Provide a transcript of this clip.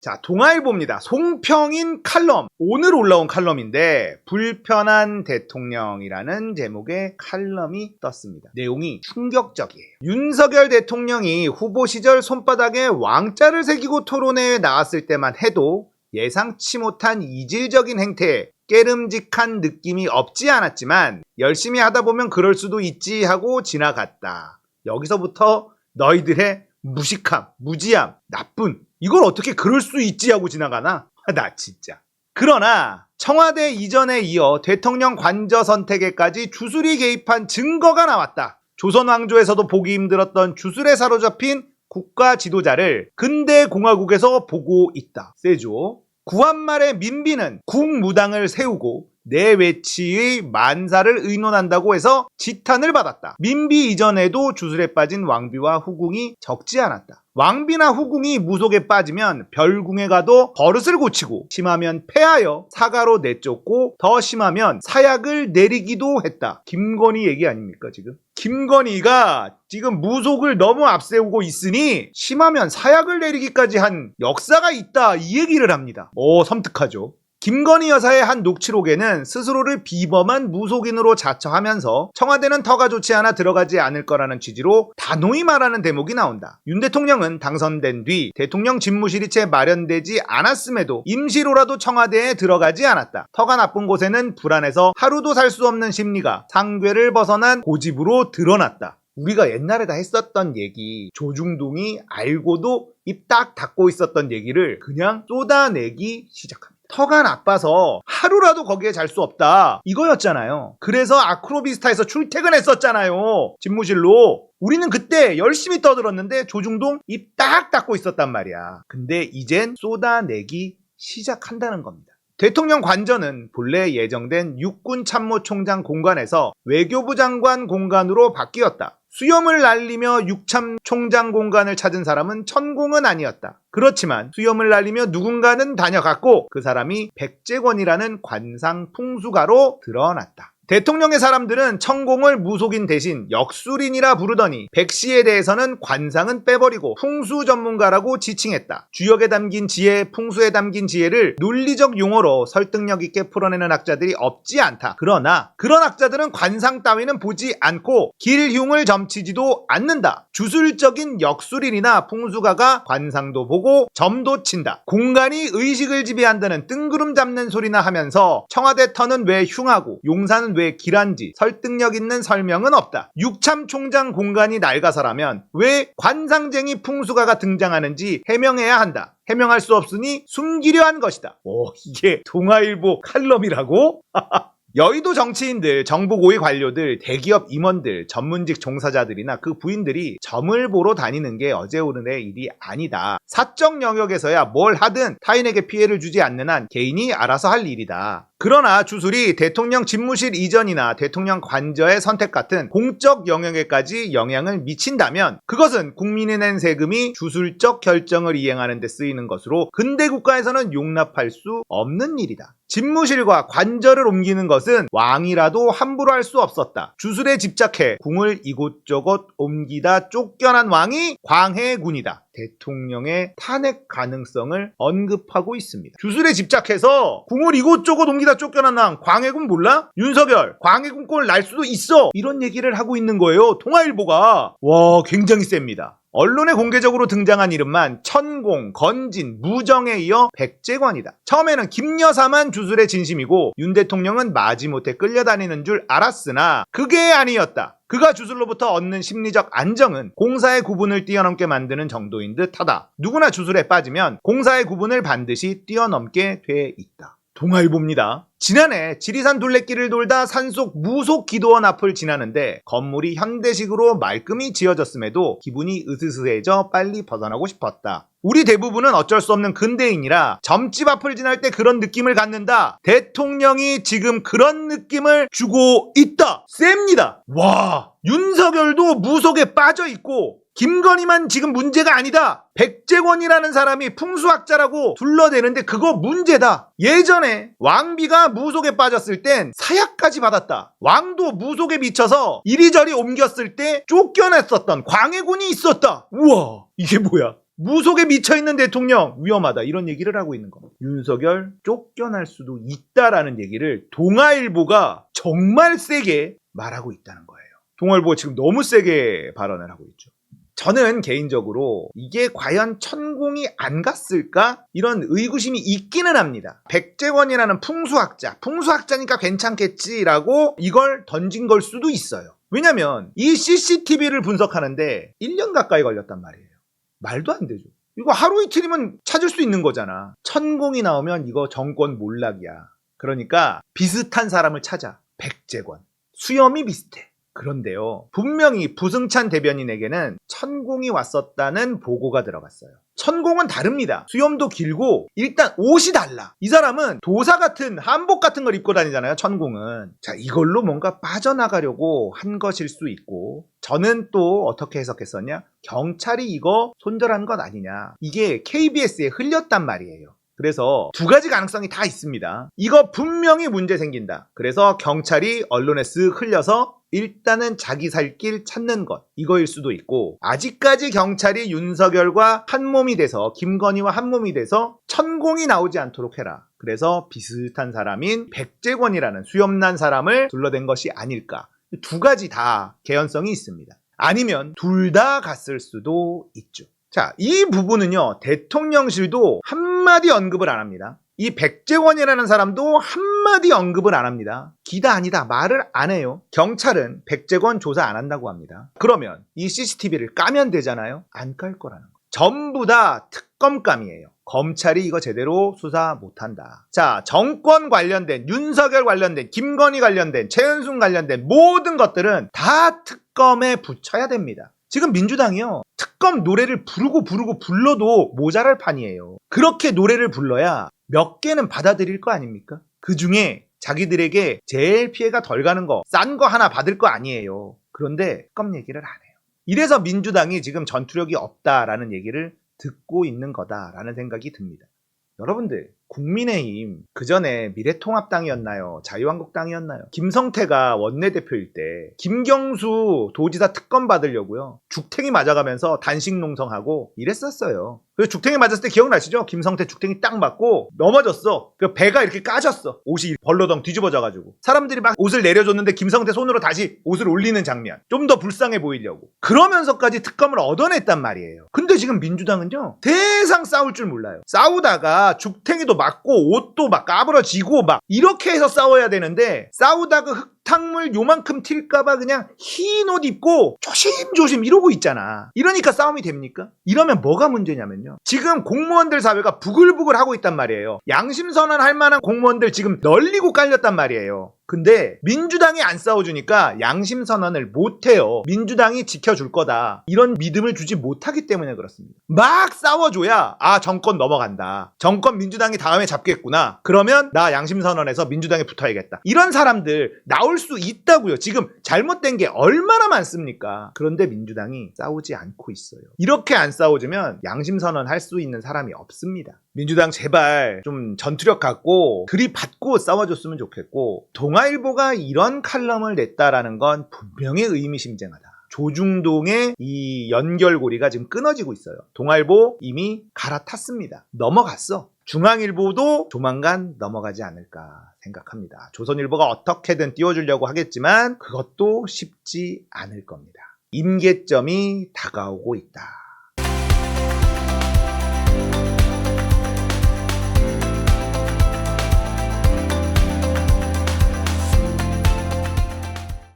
자, 동아일보입니다. 송평인 칼럼. 오늘 올라온 칼럼인데 불편한 대통령이라는 제목의 칼럼이 떴습니다. 내용이 충격적이에요. 윤석열 대통령이 후보 시절 손바닥에 왕자를 새기고 토론회에 나왔을 때만 해도 예상치 못한 이질적인 행태에 깨름직한 느낌이 없지 않았지만 열심히 하다 보면 그럴 수도 있지 하고 지나갔다. 여기서부터 너희들의 무식함, 무지함, 나쁜 이걸 어떻게 그럴 수 있지 하고 지나가나? 나 진짜. 그러나 청와대 이전에 이어 대통령 관저 선택에까지 주술이 개입한 증거가 나왔다. 조선 왕조에서도 보기 힘들었던 주술에 사로잡힌 국가 지도자를 근대 공화국에서 보고 있다. 세죠. 구한말에 민비는 국무당을 세우고 내외치의 만사를 의논한다고 해서 지탄을 받았다. 민비 이전에도 주술에 빠진 왕비와 후궁이 적지 않았다. 왕비나 후궁이 무속에 빠지면 별궁에 가도 버릇을 고치고 심하면 폐하여 사가로 내쫓고 더 심하면 사약을 내리기도 했다. 김건희 얘기 아닙니까 지금? 김건희가 지금 무속을 너무 앞세우고 있으니 심하면 사약을 내리기까지 한 역사가 있다 이 얘기를 합니다. 섬뜩하죠. 김건희 여사의 한 녹취록에는 스스로를 비범한 무속인으로 자처하면서 청와대는 터가 좋지 않아 들어가지 않을 거라는 취지로 단호히 말하는 대목이 나온다. 윤 대통령은 당선된 뒤 대통령 집무실이 채 마련되지 않았음에도 임시로라도 청와대에 들어가지 않았다. 터가 나쁜 곳에는 불안해서 하루도 살 수 없는 심리가 상궤를 벗어난 고집으로 드러났다. 우리가 옛날에 다 했었던 얘기, 조중동이 알고도 입 딱 닫고 있었던 얘기를 그냥 쏟아내기 시작합니다. 터가 나빠서 하루라도 거기에 잘 수 없다 이거였잖아요. 그래서 아크로비스타에서 출퇴근했었잖아요. 집무실로. 우리는 그때 열심히 떠들었는데 조중동 입 딱 닫고 있었단 말이야. 근데 이젠 쏟아내기 시작한다는 겁니다. 대통령 관저는 본래 예정된 육군참모총장 공간에서 외교부 장관 공간으로 바뀌었다. 수염을 날리며 육참총장 공간을 찾은 사람은 천공은 아니었다. 그렇지만 수염을 날리며 누군가는 다녀갔고 그 사람이 백제권이라는 관상 풍수가로 드러났다. 대통령의 사람들은 천공을 무속인 대신 역술인이라 부르더니 백씨에 대해서는 관상은 빼버리고 풍수 전문가라고 지칭했다. 주역에 담긴 지혜, 풍수에 담긴 지혜를 논리적 용어로 설득력 있게 풀어내는 학자들이 없지 않다. 그러나 그런 학자들은 관상 따위는 보지 않고 길흉을 점치지도 않는다. 주술적인 역술인이나 풍수가가 관상도 보고 점도 친다. 공간이 의식을 지배한다는 뜬구름 잡는 소리나 하면서 청와대 터는 왜 흉하고 용산은 왜 길한지 설득력 있는 설명은 없다. 육참총장 공간이 낡아서라면 왜 관상쟁이 풍수가가 등장하는지 해명해야 한다. 해명할 수 없으니 숨기려 한 것이다. 이게 동아일보 칼럼이라고? 여의도 정치인들, 정부 고위 관료들, 대기업 임원들, 전문직 종사자들이나 그 부인들이 점을 보러 다니는 게 어제 오늘의 일이 아니다. 사적 영역에서야 뭘 하든 타인에게 피해를 주지 않는 한 개인이 알아서 할 일이다. 그러나 주술이 대통령 집무실 이전이나 대통령 관저의 선택 같은 공적 영역에까지 영향을 미친다면 그것은 국민이 낸 세금이 주술적 결정을 이행하는 데 쓰이는 것으로 근대 국가에서는 용납할 수 없는 일이다. 집무실과 관저를 옮기는 것은 왕이라도 함부로 할 수 없었다. 주술에 집착해 궁을 이곳저곳 옮기다 쫓겨난 왕이 광해군이다. 대통령의 탄핵 가능성을 언급하고 있습니다. 주술에 집착해서 궁을 이곳저곳 옮기다 쫓겨난 왕 광해군 몰라? 윤석열 광해군 꼴 날 수도 있어. 이런 얘기를 하고 있는 거예요. 동아일보가. 와, 굉장히 셉니다. 언론에 공개적으로 등장한 이름만 천공, 건진, 무정에 이어 백제관이다. 처음에는 김여사만 주술의 진심이고 윤 대통령은 마지못해 끌려다니는 줄 알았으나 그게 아니었다. 그가 주술로부터 얻는 심리적 안정은 공사의 구분을 뛰어넘게 만드는 정도인 듯하다. 누구나 주술에 빠지면 공사의 구분을 반드시 뛰어넘게 돼 있다. 동아일보입니다. 지난해 지리산 둘레길을 돌다 산속 무속 기도원 앞을 지나는데 건물이 현대식으로 말끔히 지어졌음에도 기분이 으스스해져 빨리 벗어나고 싶었다. 우리 대부분은 어쩔 수 없는 근대인이라 점집 앞을 지날 때 그런 느낌을 갖는다. 대통령이 지금 그런 느낌을 주고 있다. 셉니다. 와, 윤석열도 무속에 빠져있고 김건희만 지금 문제가 아니다. 백제권이라는 사람이 풍수학자라고 둘러대는데 그거 문제다. 예전에 왕비가 무속에 빠졌을 땐 사약까지 받았다. 왕도 무속에 미쳐서 이리저리 옮겼을 때 쫓겨냈었던 광해군이 있었다. 우와, 이게 뭐야? 무속에 미쳐있는 대통령 위험하다 이런 얘기를 하고 있는 겁니다. 윤석열 쫓겨날 수도 있다라는 얘기를 동아일보가 정말 세게 말하고 있다는 거예요. 동아일보가 지금 너무 세게 발언을 하고 있죠. 저는 개인적으로 이게 과연 천공이 안 갔을까? 이런 의구심이 있기는 합니다. 백제권이라는 풍수학자니까 괜찮겠지라고 이걸 던진 걸 수도 있어요. 왜냐면 이 CCTV를 분석하는데 1년 가까이 걸렸단 말이에요. 말도 안 되죠. 이거 하루 이틀이면 찾을 수 있는 거잖아. 천공이 나오면 이거 정권 몰락이야. 그러니까 비슷한 사람을 찾아. 백제권. 수염이 비슷해. 그런데요, 분명히 부승찬 대변인에게는 천공이 왔었다는 보고가 들어갔어요. 천공은 다릅니다. 수염도 길고 일단 옷이 달라. 이 사람은 도사 같은 한복 같은 걸 입고 다니잖아요, 천공은. 자, 이걸로 뭔가 빠져나가려고 한 것일 수 있고, 저는 또 어떻게 해석했었냐? 경찰이 이거 손절한 건 아니냐. 이게 KBS에 흘렸단 말이에요. 그래서 두 가지 가능성이 다 있습니다. 이거 분명히 문제 생긴다. 그래서 경찰이 언론에 쓱 흘려서 일단은 자기 살 길 찾는 것, 이거일 수도 있고, 아직까지 경찰이 윤석열과 한몸이 돼서, 김건희와 한몸이 돼서 천공이 나오지 않도록 해라. 그래서 비슷한 사람인 백제권이라는 수염난 사람을 둘러댄 것이 아닐까. 두 가지 다 개연성이 있습니다. 아니면 둘 다 갔을 수도 있죠. 자, 이 부분은요, 대통령실도 한마디 언급을 안 합니다. 이 백제권이라는 사람도 한마디 언급을 안 합니다. 기다 아니다 말을 안 해요. 경찰은 백제권 조사 안 한다고 합니다. 그러면 이 CCTV를 까면 되잖아요. 안 깔 거라는 거. 전부 다 특검감이에요. 검찰이 이거 제대로 수사 못한다. 자, 정권 관련된, 윤석열 관련된, 김건희 관련된, 최은순 관련된 모든 것들은 다 특검에 붙여야 됩니다. 지금 민주당이요, 특검 노래를 불러도 모자랄 판이에요. 그렇게 노래를 불러야 몇 개는 받아들일 거 아닙니까? 그 중에 자기들에게 제일 피해가 덜 가는 거, 싼 거 하나 받을 거 아니에요. 그런데 특검 얘기를 안 해요. 이래서 민주당이 지금 전투력이 없다라는 얘기를 듣고 있는 거다라는 생각이 듭니다. 여러분들, 국민의힘 그전에 미래통합당이었나요? 자유한국당이었나요? 김성태가 원내대표일 때 김경수 도지사 특검 받으려고요, 죽탱이 맞아가면서 단식 농성하고 이랬었어요. 그래서 죽탱이 맞았을 때 기억나시죠? 김성태 죽탱이 딱 맞고 넘어졌어. 그 배가 이렇게 까졌어. 옷이 벌러덩 뒤집어져가지고 사람들이 막 옷을 내려줬는데 김성태 손으로 다시 옷을 올리는 장면, 좀 더 불쌍해 보이려고. 그러면서까지 특검을 얻어냈단 말이에요. 근데 지금 민주당은요, 대상 싸울 줄 몰라요. 싸우다가 죽탱이도 맞고 옷도 막 까부러지고 막 이렇게 해서 싸워야 되는데, 싸우다가 흙탕물 요만큼 튈까봐 그냥 흰 옷 입고 조심조심 이러고 있잖아. 이러니까 싸움이 됩니까? 이러면 뭐가 문제냐면요, 지금 공무원들 사회가 부글부글 하고 있단 말이에요. 양심선언 할 만한 공무원들 지금 널리고 깔렸단 말이에요. 근데 민주당이 안 싸워주니까 양심선언을 못해요. 민주당이 지켜줄 거다, 이런 믿음을 주지 못하기 때문에 그렇습니다. 막 싸워줘야 정권 넘어간다, 정권 민주당이 다음에 잡겠구나, 그러면 나 양심선언에서 민주당에 붙어야겠다, 이런 사람들 나올 수 있다고요. 지금 잘못된 게 얼마나 많습니까? 그런데 민주당이 싸우지 않고 있어요. 이렇게 안 싸워주면 양심선언 할 수 있는 사람이 없습니다. 민주당 제발 좀 전투력 갖고 들이받고 싸워줬으면 좋겠고, 동아일보가 이런 칼럼을 냈다라는 건 분명히 의미심장하다. 조중동의 이 연결고리가 지금 끊어지고 있어요. 동아일보 이미 갈아탔습니다. 넘어갔어. 중앙일보도 조만간 넘어가지 않을까 생각합니다. 조선일보가 어떻게든 띄워주려고 하겠지만 그것도 쉽지 않을 겁니다. 임계점이 다가오고 있다.